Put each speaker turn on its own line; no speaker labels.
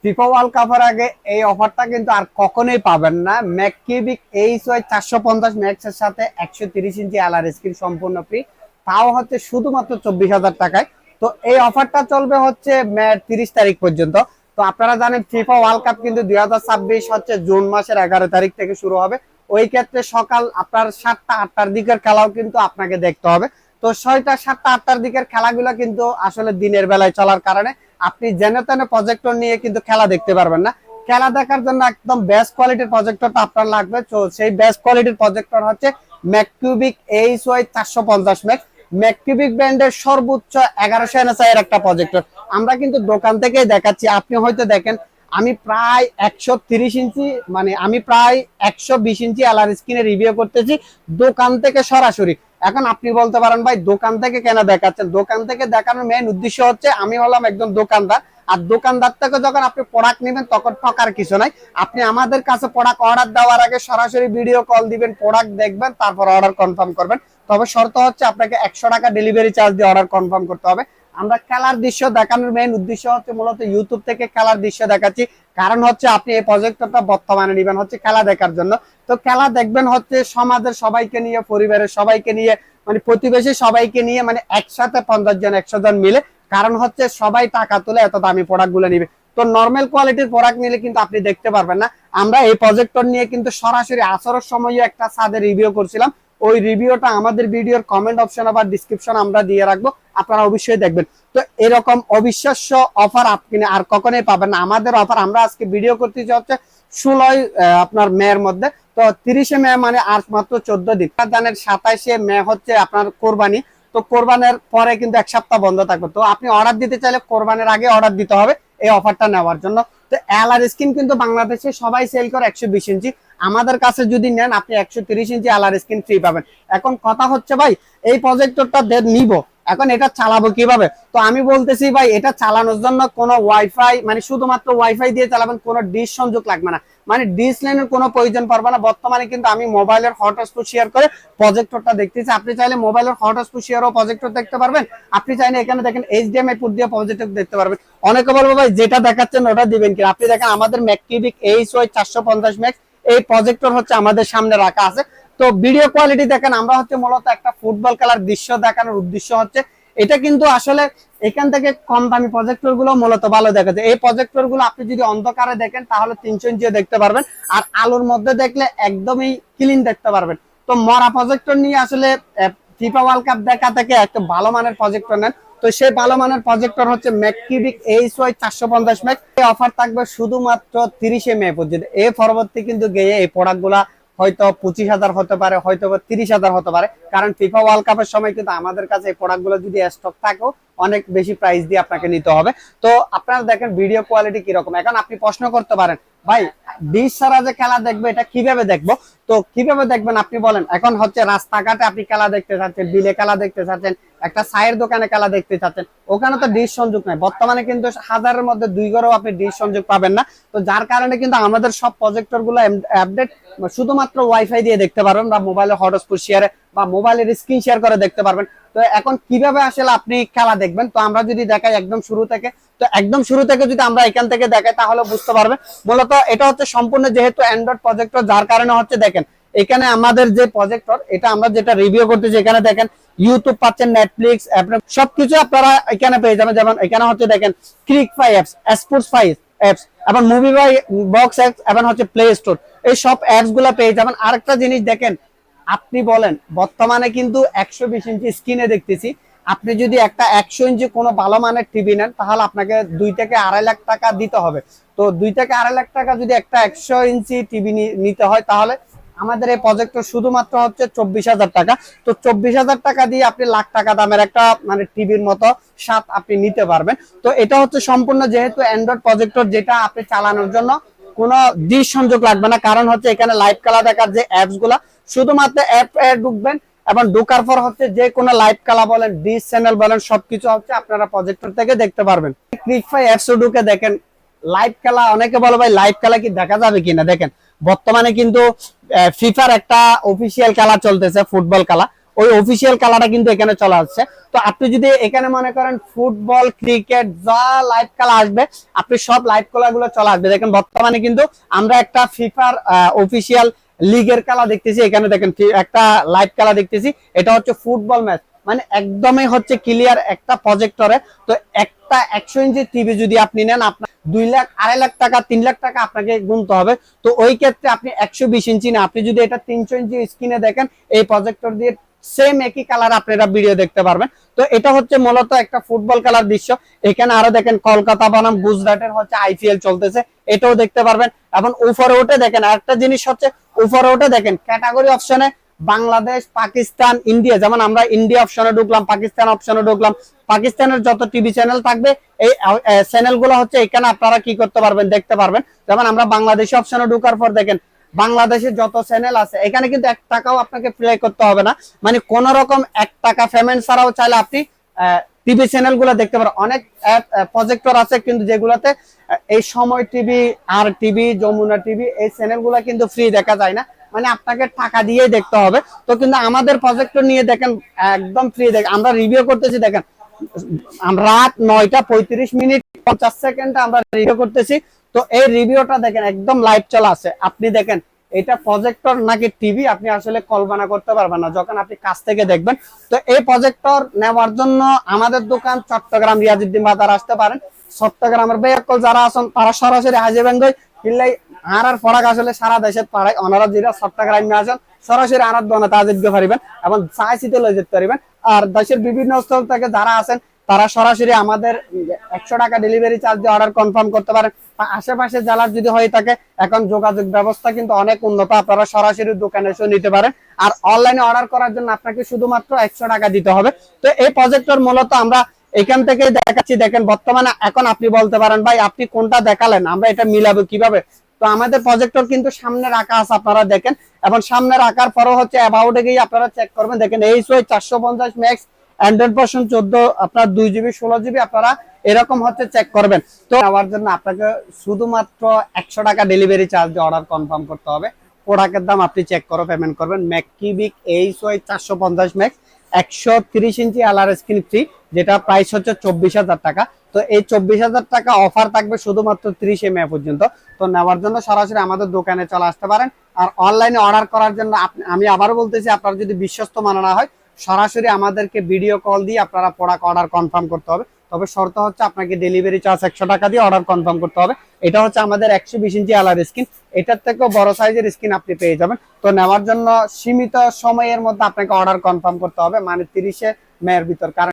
FIFA world কাপের আগে এই অফারটা কিন্তু আর কখনোই পাবেন না। ম্যাককিউবিক এইচওয়াই 450 ম্যাক্স এর সাথে 130 ইঞ্চি এলআর স্ক্রিন সম্পূর্ণ ফ্রি, তাও হচ্ছে শুধুমাত্র 24,000 টাকায়। তো এই অফারটা চলবে হচ্ছে মে 30 তারিখ পর্যন্ত। তো আপনারা জানেন ফিফা ওয়ার্ল্ড কাপ কিন্তু 2026 হচ্ছে জুন মাসের 11 তারিখ থেকে শুরু হবে। ওই ক্ষেত্রে সকাল আপনার 7টা 8টার দিকের খেলাও কিন্তু আপনাকে দেখতে হবে। তো 6টা 7টা 8টার দিকের খেলাগুলো কিন্তু আসলে দিনের বেলায় চলার কারণে আপনি জেনে তেনে প্রজেক্টর নিয়ে কিন্তু খেলা দেখতে পারবেন না। খেলা দেখার জন্য একদম বেস্ট কোয়ালিটির প্রজেক্টরটা আপনার লাগবে। তো সেই বেস্ট কোয়ালিটির প্রজেক্টর হচ্ছে ম্যাককিউবিক এইচওয়াই 450 ম্যাক্স। ম্যাককিউবিক ব্র্যান্ডের সর্বোচ্চ 1100 এনএসআই এর একটা প্রজেক্টর আমরা কিন্তু দোকান থেকেই দেখাচ্ছি। আপনি হয়তো দেখেন আমি প্রায় 130 ইঞ্চি আমি প্রায় 120 ইঞ্চি এলআর স্ক্রিনে রিভিউ করতেছি দোকান থেকে সরাসরি। এখন আপনি বলতে পারেন ভাই দোকান থেকে কেন দেখাচ্ছেন? দোকান থেকে দেখানোর মেইন উদ্দেশ্য হচ্ছে আমি হলাম একজন দোকানদার, আর দোকানদার থেকে যখন আপনি প্রোডাক্ট নেবেন তখন ঠকার কিছু নাই। আপনি আমাদের কাছে প্রোডাক্ট অর্ডার দেওয়ার আগে সরাসরি ভিডিও কল দিবেন, প্রোডাক্ট দেখবেন, তারপর অর্ডার কনফার্ম করবেন। তবে শর্ত হচ্ছে আপনাকে 100 টাকা ডেলিভারি চার্জ দিয়ে অর্ডার কনফার্ম করতে হবে। আমরা খেলার দৃশ্য দেখানোর মেইন উদ্দেশ্য হচ্ছে মূলত ইউটিউব থেকে খেলার দৃশ্য দেখাচ্ছি। কারণ হচ্ছে আপনি এই প্রজেক্টরটা বর্তমানে নেবেন হচ্ছে খেলা দেখার জন্য। তো খেলা দেখবেন হচ্ছে সমাজের সবাইকে নিয়ে, পরিবারের সবাইকে নিয়ে, প্রতিবেশী সবাইকে নিয়ে, একসাথে 50 জন 100 জন মিলে। কারণ হচ্ছে সবাই টাকা তুলে এত দামি প্রোডাক্ট গুলো নিবে। তো নর্মাল কোয়ালিটির প্রোডাক্ট নিলে কিন্তু আপনি দেখতে পারবেন না। আমরা এই প্রজেক্টর নিয়ে কিন্তু সরাসরি আসরের সময় একটা ছাদে রিভিউ করছিলাম। ওই রিভিউটা আমাদের ভিডিওর কমেন্ট অপশন বা ডিসক্রিপশন আমরা দিয়ে রাখবো, আপনারা অবশ্যই দেখবেন। তো এরকম অবিশ্বাস্য অফার আপনি আর কখনোই পাবেন না। আমাদের অফার আমরা আজকে ভিডিও করতেছি হচ্ছে 16 আপনার মের মধ্যে। তো 30 মে আর মাত্র 14 দিন। জানেন 27 মে হচ্ছে আপনার কোরবানি। তো কোরবানের পরে কিন্তু এক সপ্তাহ বন্ধ থাকবে। তো আপনি অর্ডার দিতে চাইলে কোরবানের আগে অর্ডার দিতে হবে এই অফারটা নেওয়ার জন্য। তো এলআর স্ক্রিন কিন্তু বাংলাদেশে সবাই সেল করে 120 ইঞ্চি। আমাদের কাছে যদি নেন আপনি 130 ইঞ্চি এলআর স্ক্রিন ফ্রি পাবেন। এখন কথা হচ্ছে ভাই এই প্রজেক্টরটা নিব, এখন এটা চালাবো কিভাবে? তো আমি বলতেছি ভাই এটা চালানোর জন্য কোনো ওয়াইফাই শুধুমাত্র ওয়াইফাই দিয়ে চালাবেন, কোনো ডিশ সংযোগ লাগবে না, ডিশ লাইনের কোনো প্রয়োজন পড়বে না। বর্তমানে কিন্তু আমি মোবাইলের হটস্পট শেয়ার করে প্রজেক্টরটা দেখতেছি। আপনি চাইলে মোবাইলের হটস্পট শেয়ারও প্রজেক্টর দেখতে পারবেন। আপনি চাইলে এখানে দেখেন এইচডিএমআই পোর্ট দিয়ে প্রজেক্টর দেখতে পারবেন। অনেকে বলবো ভাই যেটা দেখাচ্ছেন ওটা দিবেন কি? আপনি দেখেন আমাদের ম্যাককিউবিক এইচওয়াই 450 ম্যাক্স এই প্রজেক্টর হচ্ছে আমাদের সামনে রাখা আছে। তো ভিডিও কোয়ালিটি দেখেন, আমরা হচ্ছে মূলত একটা ফুটবল খেলার দৃশ্য দেখানোর উদ্দেশ্য হচ্ছে এটা। কিন্তু আসলে এখান থেকে কম দামি প্রজেক্টর গুলো মূলত ভালো দেখা যায়। এই প্রজেক্টর গুলো আপনি যদি অন্ধকারে দেখেন তাহলে 300 ইঞ্চিও দেখতে পারবেন, আর আলোর মধ্যে দেখলে একদমই ক্লিন দেখতে পারবেন। তো মরা প্রজেক্টর নিয়ে আসলে ফিফা ওয়ার্ল্ড কাপ দেখা থেকে একটা ভালো মানের প্রজেক্টর নেন। তো সেই ভালো মানের প্রজেক্টর হচ্ছে ম্যাককিউবিক এইচওয়াই 450 ম্যাক্স। এই অফার থাকবে শুধুমাত্র 30 মে পর্যন্ত। এই পরবর্তী কিন্তু গিয়ে এই প্রোডাক্ট গুলা হয়তো 25,000 হতে পারে, হয়তো 30,000 হতে পারে। কারণ ফিফা ওয়ার্ল্ড কাপের সময় কিন্তু আমাদের কাছে এই প্রোডাক্ট গুলো যদি স্টক থাকেও অনেক বেশি প্রাইস দিয়ে আপনাকে নিতে হবে। তো আপনারা দেখেন ভিডিও কোয়ালিটি কিরকম। এখন আপনি প্রশ্ন করতে পারেন ভাই ডিশ ছাড়া যে খেলা দেখবে এটা কিভাবে দেখবো? তো কিভাবে দেখবেন আপনি বলেন? এখন হচ্ছে রাস্তাঘাটে আপনি খেলা দেখতে চাচ্ছেন, বিলে খেলা দেখতে চাচ্ছেন, একটা চায়ের দোকানে খেলা দেখতে চাচ্ছেন, ওখানে তো ডিশ সংযোগ নাই। বর্তমানে কিন্তু 1000-এর মধ্যে 2 ঘরেও আপনি ডিশ সংযোগ পাবেন না। তো যার কারণে কিন্তু আমাদের সব প্রজেক্টর গুলো আপডেট শুধুমাত্র ওয়াইফাই দিয়ে দেখতে পারবেন, বা মোবাইলের হটস্পট শেয়ারে বা মোবাইলের স্ক্রিন শেয়ার করে দেখতে পারবেন। তো এখন কিভাবে আসলে আপনি খেলা দেখবেন? তো আমরা যদি দেখাই একদম শুরু থেকে, তো একদম শুরু থেকে যদি আমরা এখান থেকে দেখাই তাহলে বুঝতে পারবেন। মূলত এটা হচ্ছে সম্পূর্ণ যেহেতু অ্যান্ড্রয়েড প্রজেক্টর, যার কারণে হচ্ছে দেখেন এখানে আমাদের যে প্রজেক্টর এটা আমরা যেটা রিভিউ করতেছি, এখানে দেখেন ইউটিউব পাচ্ছেন, নেটফ্লিক্স, সবকিছু আপনারা এখানে পেয়ে যাবেন। যেমন এখানে হচ্ছে দেখেন Crickfy apps, Sportsfy apps, এবং মুভি বাই বক্স অ্যাপস, এবং হচ্ছে প্লে স্টোর, এই সব অ্যাপস গুলা পেয়ে যাবেন। আরেকটা জিনিস দেখেন, আপনি বলেন বর্তমানে কিন্তু 120 ইঞ্চি স্ক্রিনে দেখতেছি। আপনি যদি একটা 100 ইঞ্চি কোনো ভালো মানের টিভি নেন তাহলে আপনাকে 2 থেকে 2.5 লাখ টাকা দিতে হবে। তো 2 থেকে 2.5 লাখ টাকা যদি একটা 100 ইঞ্চি টিভি নিতে হয় তাহলে আমাদের এই প্রজেক্টর শুধুমাত্র হচ্ছে 24,000 টাকা। তো 24,000 টাকা দিয়ে আপনি লাখ টাকা দামের একটা টিভির মতো স্বাদ আপনি নিতে পারবেন। তো এটা হচ্ছে সম্পূর্ণ যেহেতু অ্যান্ড্রয়েড প্রজেক্টর, যেটা আপনি চালানোর জন্য কোনো ডিশ সংযোগ লাগবে না। কারণ হচ্ছে এখানে লাইভ খেলা দেখার যে অ্যাপস গুলা শুধুমাত্র অ্যাপ ঢুকবেন, এবং ঢোকার পর হচ্ছে যে কোনো লাইভ খেলা বলেন, ডিশ চ্যানেল বলেন, সবকিছু হচ্ছে আপনারা প্রজেক্টর থেকে দেখতে পারবেন। ক্লিকফাই অ্যাপস ঢুকে দেখেন লাইভ খেলা। অনেকে বলে ভাই লাইভ খেলা কি দেখা যাবে কিনা? দেখেন বর্তমানে কিন্তু ফিফার একটা অফিসিয়াল খেলা চলতেছে, ফুটবল খেলা। ওই অফিসিয়াল কালারটা কিন্তু এখানে চলে আসছে। তো আপনি যদি এখানে মনে করেন ফুটবল ক্রিকেট যা লাইভ খেলা আসবে, আপনি সব লাইভ খেলাগুলো চলে আসবে। দেখেন বর্তমানে কিন্তু আমরা একটা ফিফার অফিসিয়াল লিগের খেলা দেখতেছি, এখানে দেখেন একটা লাইভ খেলা দেখতেছি, এটা হচ্ছে ফুটবল ম্যাচ, মানে একদমই হচ্ছে ক্লিয়ার একটা প্রজেক্টরে। তো একটা 100 ইঞ্চি টিভি যদি আপনি নেন, আপনার 2 লাখ 2.5 লাখ টাকা 3 লাখ টাকা আপনাকে গুনতে হবে। তো ওই ক্ষেত্রে আপনি 120 ইঞ্চি না, আপনি যদি এটা 300 ইঞ্চি স্ক্রিনে দেখেন, এই প্রজেক্টর দিয়ে সেম একই কালার আপনারা ভিডিও দেখতে পারবেন। তো এটা হচ্ছে মূলত একটা ফুটবল খেলার দৃশ্য। এখানে আরো দেখেন কলকাতা বনাম গুজরাটের হচ্ছে আইপিএল চলতেছে, এটাও দেখতে পারবেন। এবং উপরে উঠে দেখেন আরেকটা জিনিস হচ্ছে, উপরে উঠে দেখেন ক্যাটাগরি অপশনে বাংলাদেশ, পাকিস্তান, ইন্ডিয়া, যেমন আমরা ইন্ডিয়া অপশনে ঢুকলাম, পাকিস্তান অপশনে ঢুকলাম, পাকিস্তানের যত টিভি চ্যানেল থাকবে এই চ্যানেলগুলো হচ্ছে এখানে আপনারা কি করতে পারবেন, দেখতে পারবেন। যেমন আমরা বাংলাদেশি অপশনে ঢোকার পর দেখেন বাংলাদেশের যত চ্যানেল আছে, এখানে কিন্তু 1 টাকাও আপনাকে প্লে করতে হবে না, মানে কোন রকম 1 টাকা পেমেন্ট ছাড়াও চাইলে আপনি টিভি চ্যানেল গুলো দেখতে পারেন। অনেক প্রজেক্টর আছে কিন্তু যেগুলোতে এই সময় টিভি, আর টিভি, যমুনা টিভি, এই চ্যানেল গুলা কিন্তু ফ্রি দেখা যায় না, মানে আপনাকে টাকা দিয়ে দেখতে হবে। তো কিন্তু আমাদের প্রজেক্টর নিয়ে দেখেন একদম ফ্রি, দেখেন আমরা রিভিউ করতেছি, দেখেন রাত 9টা 35 মিনিট 50 সেকেন্ডে আমরা রিভিউ করতেছি। তো এই রিভিউটা দেখেন একদম লাইভ চলা আছে। আপনি দেখেন এটা প্রজেক্টর নাকি টিভি আপনি আসলে কল্পনা করতে পারবেন না যখন আপনি কাছ থেকে দেখবেন। তো এই প্রজেক্টর নেওয়ার জন্য আমাদের দোকান চট্টগ্রাম রিয়াজউদ্দিন বাজার আসতে পারেন। চট্টগ্রামের বেয়াকল যারা আছেন তারা সরাসরি হাজিবেঙ্গই কিল্লাই আর ফরাক আসলে সারা দেশের পাড়ায় ওনারা যেটা চট্টগ্রামে আসেন সরাসরি আনার দোকানে তাদের দিতে পারিবেন এবং চাইছিতে লয়ে যেতে পারিবেন। আর দেশের বিভিন্ন স্থল থেকে যারা আছেন তারা সরাসরি আমাদের 100 টাকা ডেলিভারি চার্জ দিয়ে অর্ডার কনফার্ম করতে পারেন। আশেপাশে জেলার যদি হয়ে থাকে এখন যোগাযোগ ব্যবস্থা কিন্তু অনেক উন্নত, আপনারা সরাসরি দোকানে এসে নিতে পারেন। আর অনলাইনে অর্ডার করার জন্য আপনাকে শুধুমাত্র 100 টাকা দিতে হবে। তো এই প্রজেক্টর মূলত আমরা এখান থেকে দেখাচ্ছি। দেখেন বর্তমানে এখন আপনি বলতে পারেন ভাই আপনি কোনটা দেখালেন, আমরা এটা মিলাবো কিভাবে? তো আমাদের প্রজেক্টর কিন্তু সামনে রাখা আছে, আপনারা দেখেন, এবং সামনে রাখার পরও হচ্ছে অ্যাবাউটে গিয়ে আপনারা চেক করবেন। দেখেন এইচওয়াই 450 ম্যাক্স অ্যান্ড্রয়েড ভার্সন 14 আপনার 2 GB 16 GB আপনারা এরকম হচ্ছে চেক করবেন। তো নেওয়ার জন্য আপনাকে শুধুমাত্র 100 টাকা ডেলিভারি চার্জ দিয়ে অর্ডার কনফার্ম করতে হবে। প্রোডাক্টের দাম আপনি চেক করে পেমেন্ট করবেন। ম্যাককিবিক এইচওয়াই 450 ম্যাক্স 130 ইঞ্চি এলআর স্ক্রিন ফ্রি, যেটা প্রাইস হচ্ছে 24,000 টাকা। তো এই 24,000 টাকা অফার থাকবে শুধুমাত্র 30 মে পর্যন্ত। তো নেওয়ার জন্য সরাসরি আমাদের দোকানে চলে আসতে পারেন। আর অনলাইনে অর্ডার করার জন্য আমি আবারও বলতেছি, আপনারা যদি বিশ্বস্ত মানা না হয় সরাসরি আমাদেরকে ভিডিও কল দিয়ে আপনারা প্রোডাক্ট অর্ডার কনফার্ম করতে হবে। তবে শর্ত হচ্ছে আপনাকে ডেলিভারি চার্জ 100 টাকা দিয়ে অর্ডার কনফার্ম করতে হবে। এটা হচ্ছে আমাদের 120 ইঞ্চি এলআর স্ক্রিন, এটার থেকেও বড় সাইজের স্ক্রিন আপনি পেয়ে যাবেন। তো নেওয়ার জন্য সীমিত সময়ের মধ্যে আপনাকে অর্ডার কনফার্ম করতে হবে, মানে 30 মে এর ভিতর। কারণ